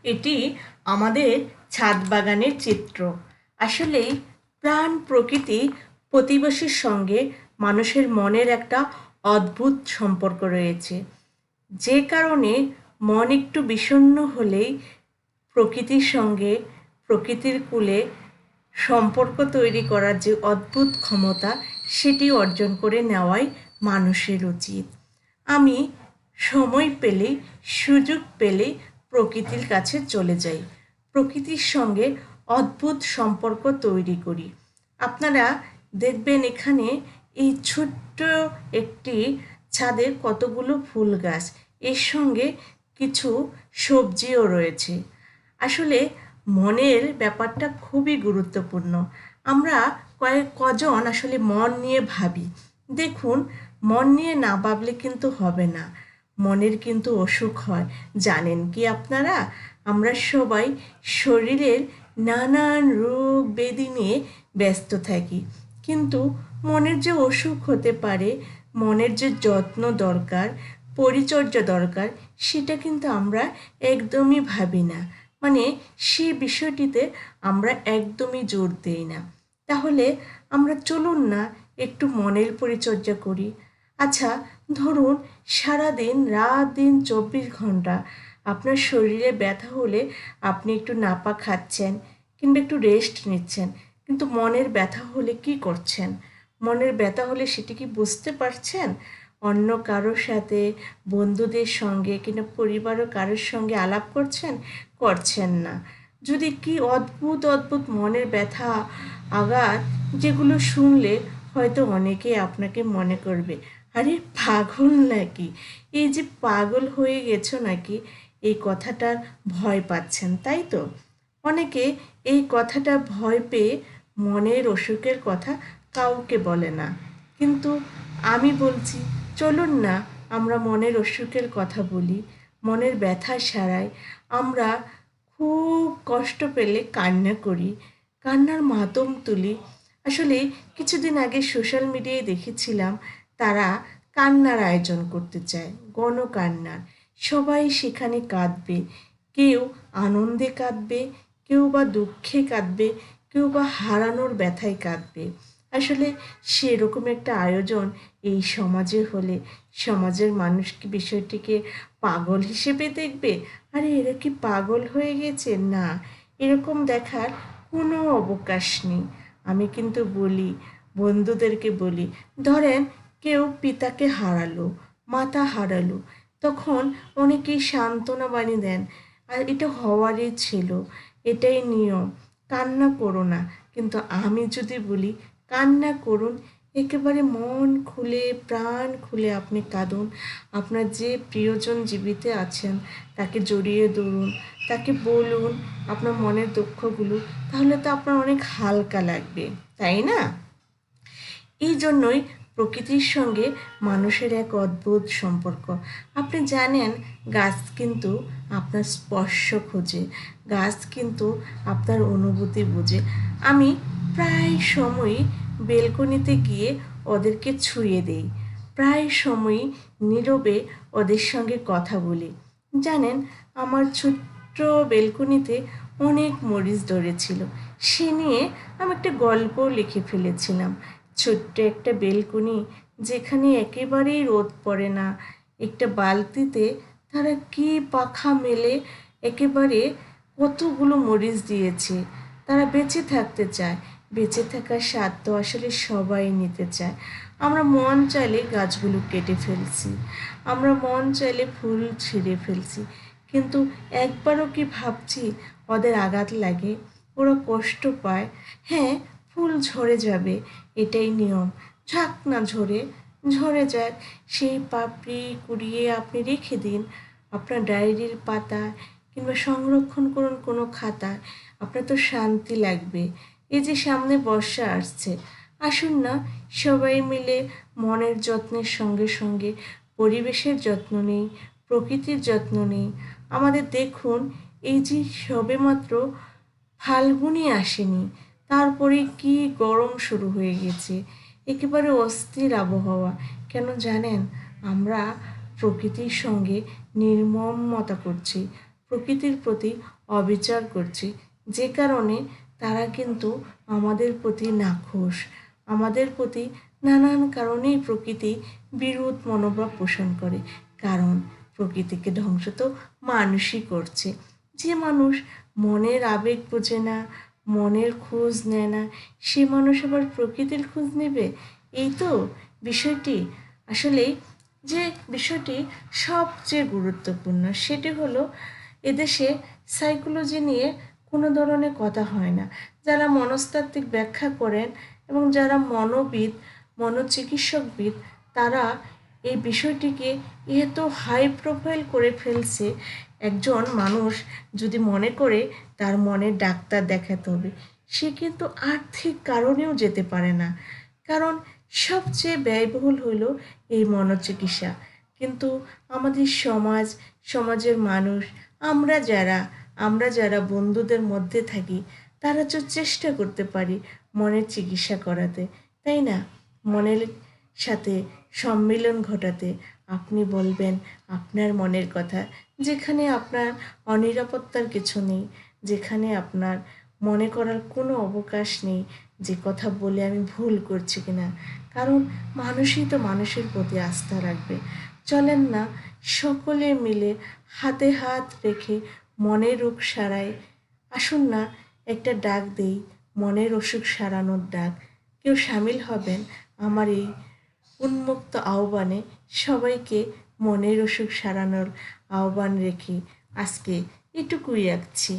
এটি আমাদের ছাদ বাগানের চিত্র। আসলেই প্রাণ প্রকৃতি প্রতিবেশীর সঙ্গে মানুষের মনের একটা অদ্ভুত সম্পর্ক রয়েছে, যে কারণে মন একটু বিষণ্ণ হলেই প্রকৃতির সঙ্গে, প্রকৃতির কূলে সম্পর্ক তৈরি করার যে অদ্ভুত ক্ষমতা, সেটি অর্জন করে নেওয়াই মানুষের উচিত। আমি সময় পেলেই, সুযোগ পেলেই প্রকৃতির কাছে চলে যাই, প্রকৃতির সঙ্গে অদ্ভুত সম্পর্ক তৈরি করি। আপনারা দেখবেন এখানে এই ছোট্ট একটি ছাদে কতগুলো ফুল গাছ, এর সঙ্গে কিছু সবজিও রয়েছে। আসলে মনের ব্যাপারটা খুবই গুরুত্বপূর্ণ। আমরা কজন আসলে মন নিয়ে ভাবি। দেখুন, মন নিয়ে না ভাবলে কিন্তু হবে না। মনের কিন্তু অসুখ হয়, জানেন কি আপনারা? আমরা সবাই শরীরের নানান রোগ ব্যাধি নিয়ে ব্যস্ত থাকি, কিন্তু মনের যে অসুখ হতে পারে, মনের যে যত্ন দরকার, পরিচর্যা দরকার, সেটা কিন্তু আমরা একদমই ভাবি না। মানে সেই বিষয়টিতে আমরা একদমই জোর দিই না। তাহলে আমরা চলুন না একটু মনের পরিচর্যা করি। আচ্ছা, ধরুন সারাদিন রাত দিন 24 ঘন্টা আপনার শরীরে ব্যথা হলে আপনি একটু নাপা খাচ্ছেন কিংবা একটু রেস্ট নিচ্ছেন, কিন্তু মনের ব্যথা হলে কি করছেন? মনের ব্যথা হলে সেটি কি বুঝতে পারছেন? অন্য কারোর সাথে, বন্ধুদের সঙ্গে কিংবা পরিবারের কারোর সঙ্গে আলাপ করছেন? করছেন না। যদি কি অদ্ভুত অদ্ভুত মনের ব্যথা, আঘাত, যেগুলো শুনলে হয়তো অনেকে আপনাকে মনে করবে, আরে পাগল নাকি, এই যে পাগল হয়ে গেছো নাকি, এই কথাটার ভয় পাচ্ছেন, তাই তো? অনেকে এই কথাটা ভয় পেয়ে মনের অসুখের কথা কাউকে বলে না, কিন্তু আমি বলছি, চলুন না আমরা মনের অসুখের কথা বলি, মনের ব্যথা সারাই। আমরা খুব কষ্ট পেলে কান্না করি, কান্নার মাতম তুলি। আসলে কিছুদিন আগে সোশ্যাল মিডিয়ায় দেখেছিলাম, তারা কান্নার আয়োজন করতে চায়, গণকান্নার। সবাই সেখানে কাঁদবে, কেউ আনন্দে কাঁদবে, কেউ বা দুঃখে কাঁদবে, কেউ বা হারানোর ব্যথায় কাঁদবে। আসলে সেরকম একটা আয়োজন এই সমাজে হলে সমাজের মানুষ কি বিষয়টিকে পাগল হিসেবে দেখবে? আরে এরা কি পাগল হয়ে গেছে? না, এরকম দেখার কোনো অবকাশ নেই। আমি কিন্তু বলি, বন্ধুদেরকে বলি, ধরেন কেউ পিতাকে হারালো, মাতা হারালো, তখন অনেকেই সান্ত্বনা বাণী দেন, আর এটা হওয়ারই ছিল, এটাই নিয়ম, কান্না করো না। কিন্তু আমি যদি বলি কান্না করুন, একেবারে মন খুলে প্রাণ খুলে আপনি কাঁদুন, আপনার যে প্রিয়জন জীবিত আছেন তাকে জড়িয়ে ধরুন, তাকে বলুন আপনার মনের দুঃখগুলো, তাহলে তো আপনার অনেক হালকা লাগবে, তাই না? এই জন্যই প্রকৃতির সঙ্গে মানুষের এক অদ্ভুত সম্পর্ক। আপনি জানেন, গাছ কিন্তু আপনার স্পর্শ খোঁজে, গাছ কিন্তু আপনার অনুভূতি বোঝে। আমি প্রায় সময়ই বেলকনিতে গিয়ে ওদেরকে ছুঁয়ে দিই, প্রায় সময়ই নীরবে ওদের সঙ্গে কথা বলি। জানেন, আমার ছোট্ট বেলকনিতে অনেক মরিচ ধরেছিল, সে নিয়ে আমি একটা গল্পও লিখে ফেলেছিলাম। ছোট্ট একটা বেলকনি, যেখানে একেবারেই রোদ পড়ে না, একটা বালতিতে তারা কি পাখা মেলে একেবারে কতগুলো মরিচ দিয়েছে। তারা বেঁচে থাকতে চায়, বেঁচে থাকার স্বাদ তো আসলে সবাই নিতে চায়। আমরা মন চাইলে গাছগুলো কেটে ফেলছি, আমরা মন চাইলে ফুল ছিঁড়ে ফেলছি, কিন্তু একবারও কি ভাবছি ওদের আঘাত লাগে, ওরা কষ্ট পায়? হ্যাঁ, ফুল ঝরে যাবে, এটাই নিয়ম, ঝাঁক না ঝরে, ঝরে যাক, সেই পাপড়ি কুড়িয়ে আপনি রেখে দিন আপনার ডায়েরির পাতায় কিংবা সংরক্ষণ করুন কোনো খাতায়, আপনার তো শান্তি লাগবে। এই যে সামনে বর্ষা আসছে, আসুন না সবাই মিলে মনের যত্নের সঙ্গে সঙ্গে পরিবেশের যত্ন নিই, প্রকৃতির যত্ন নিই। আমাদের দেখুন, এই যে সবেমাত্র ফাল্গুনই আসেনি, তারপরে কি গরম শুরু হয়ে গেছে, একেবারে অস্থির আবহাওয়া। কেন জানেন? আমরা প্রকৃতির সঙ্গে নির্মমতা করছি, প্রকৃতির প্রতি অবিচার করছি, যে কারণে তারা কিন্তু আমাদের প্রতি নাখোশ। আমাদের প্রতি নানান কারণেই প্রকৃতি বিরূপ মনোভাব পোষণ করে, কারণ প্রকৃতিকে ধ্বংস তো মানুষই করছে। যে মানুষ মনের আবেগ বোঝে না, মনের খোঁজ নেয় না, সে মানুষ আবার প্রকৃতির খোঁজ নেবে? এই তো বিষয়টি। আসলেই যে বিষয়টি সবচেয়ে গুরুত্বপূর্ণ সেটি হলো, এদেশে সাইকোলজি নিয়ে কোনো ধরনের কথা হয় না। যারা মনস্তাত্ত্বিক ব্যাখ্যা করেন এবং যারা মনোবিদ, মনোচিকিৎসকবিদ, তারা এই বিষয়টিকে এত হাই প্রোফাইল করে ফেলছে। একজন মানুষ যদি মনে করে তার মনের ডাক্তার দেখাতে হবে, সে কিন্তু আর্থিক কারণেও যেতে পারে না, কারণ সবচেয়ে ব্যয়বহুল হলো এই মনোচিকিৎসা। কিন্তু আমাদের সমাজের মানুষ, আমরা যারা বন্ধুদের মধ্যে থাকি, তারা তো চেষ্টা করতে পারি মনের চিকিৎসা করাতে, তাই না? মনের সাথে সম্মিলন ঘটাতে। আপনি বলবেন আপনার মনের কথা, যেখানে আপনার অনিরাপত্তার কিছু নেই, যেখানে আপনার মনে করার কোনো অবকাশ নেই যে কথা বলে আমি ভুল করছি কিনা, কারণ মানুষই তো মানুষের প্রতি আস্থা রাখবে। চলেন না সকলে মিলে হাতে হাত রেখে মনের রোগ সারাই। আসুন না একটা ডাক দেই, মনের অসুখ সারানোর ডাক। কেউ সামিল হবেন আমার এই উন্মুক্ত আহ্বানে? সবাইকে মনের অসুখ সারানোর আহ্বান রেখে আজকে এটুকুই রাখছি।